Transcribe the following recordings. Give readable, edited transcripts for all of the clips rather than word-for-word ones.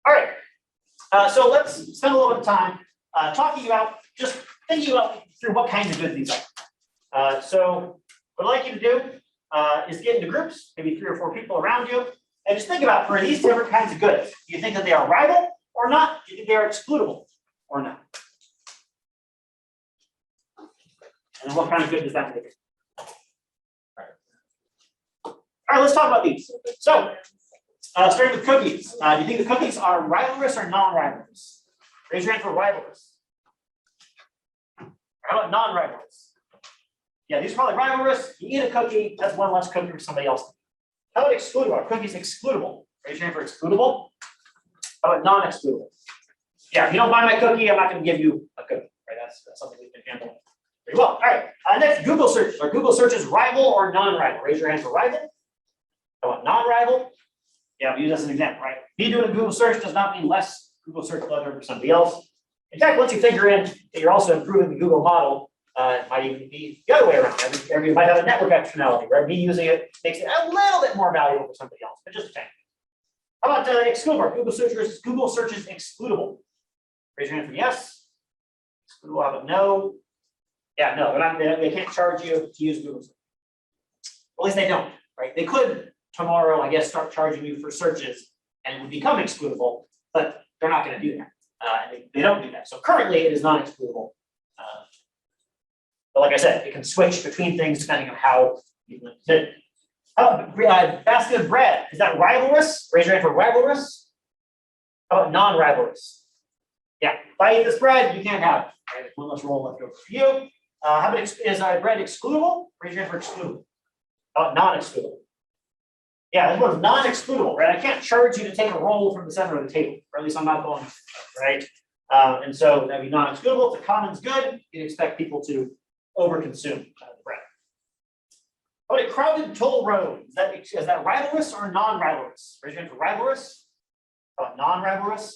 All right. So let's spend a little bit of time talking about just thinking about through what kinds of goods these are. So what I'd like you to do is get into groups, maybe 3 or 4 people around you, and just think about for these different kinds of goods. Do you think that they are rival or not? Do you think they are excludable or not? And then what kind of good does that make? All right, let's talk about these. So, starting with cookies. Do you think the cookies are rivalrous or non-rivalrous? Raise your hand for rivalrous. How about non-rivalrous? Yeah, these are probably rivalrous. You eat a cookie, that's one less cookie for somebody else. How about excludable? Are cookies excludable? Raise your hand for excludable. How about non-excludable? Yeah, if you don't buy my cookie, I'm not going to give you a cookie. Right? That's something we can handle pretty well. All right. Next, Google search. Are Google searches rival or non-rival? Raise your hand for rival. How about non-rival? Yeah, we use this as an example, right? Me doing a Google search does not mean less Google search letter for somebody else. In fact, once you figure in that you're also improving the Google model, it might even be the other way around. Everybody might have a network externality, right? Me using it makes it a little bit more valuable for somebody else, but just a tiny. How about excludable? Google searches excludable. Raise your hand for yes. Excludable. How about no? Yeah, no. They can't charge you to use Google search. At least they don't, right? They could tomorrow, I guess, start charging you for searches and it would become excludable, but they're not going to do that. They don't do that. So currently, it is not excludable. But like I said, it can switch between things depending on how you want it. Basket of bread, is that rivalrous? Raise your hand for rivalrous. How about non-rivalrous? Yeah, if I eat this bread, you can't have it. Right? One less roll left over for you. How about is bread excludable? Raise your hand for excludable. How about non-excludable? Yeah, this one's non-excludable, right? I can't charge you to take a roll from the center of the table, or at least I'm not going to, right? And so that'd be non-excludable. It's a commons good. You'd expect people to overconsume the bread. How about a crowded toll road? Is that rivalrous or non-rivalrous? Raise your hand for rivalrous. How about non-rivalrous?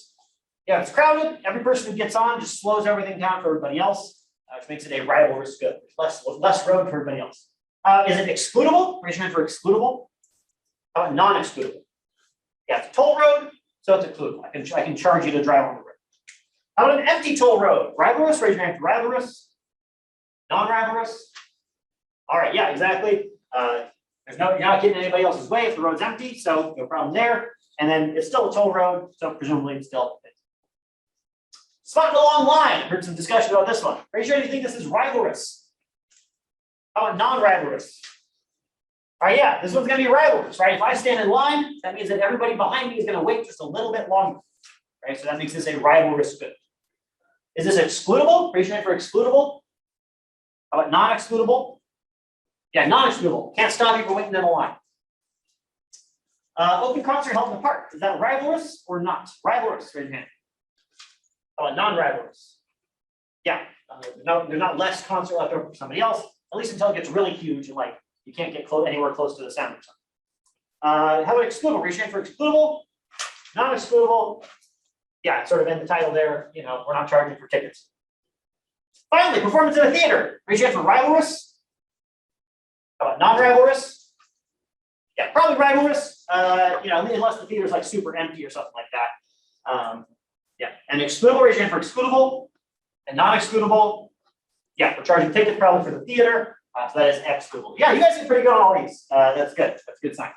Yeah, if it's crowded, every person who gets on just slows everything down for everybody else, which makes it a rivalrous good. Less road for everybody else. Is it excludable? Raise your hand for excludable. How about non-excludable? Yeah, it's a toll road, so it's excludable. I can charge you to drive on the road. How about an empty toll road? Rivalrous? Raise your hand for rivalrous. Non-rivalrous? All right, yeah, exactly. You're not getting in anybody else's way if the road's empty, so no problem there. And then it's still a toll road, so presumably it's still spot in a long line. Heard some discussion about this one. Raise your hand if you think this is rivalrous. How about non-rivalrous? All right, yeah, this one's going to be rivalrous, right? If I stand in line, that means that everybody behind me is going to wait just a little bit longer, right? So that makes this a rivalrous good. Is this excludable? Raise your hand for excludable. How about non-excludable? Yeah, non-excludable. Can't stop you from waiting in a line. Open concert held in the park. Is that rivalrous or not? Rivalrous, raise your hand. How about non-rivalrous? Yeah, there's not less concert left over for somebody else, at least until it gets really huge and like you can't get anywhere close to the sound or something. How about excludable? Raise your hand for excludable. Non-excludable. Yeah, it's sort of in the title there. You know, we're not charging for tickets. Finally, performance in a theater. Raise your hand for rivalrous. How about non-rivalrous? Yeah, probably rivalrous. Unless the theater's like super empty or something like that. Yeah, and excludable. Raise your hand for excludable. And non-excludable. Yeah, we're charging tickets probably for the theater. So that is excludable. Yeah, you guys did pretty good on all these. That's good. That's a good sign.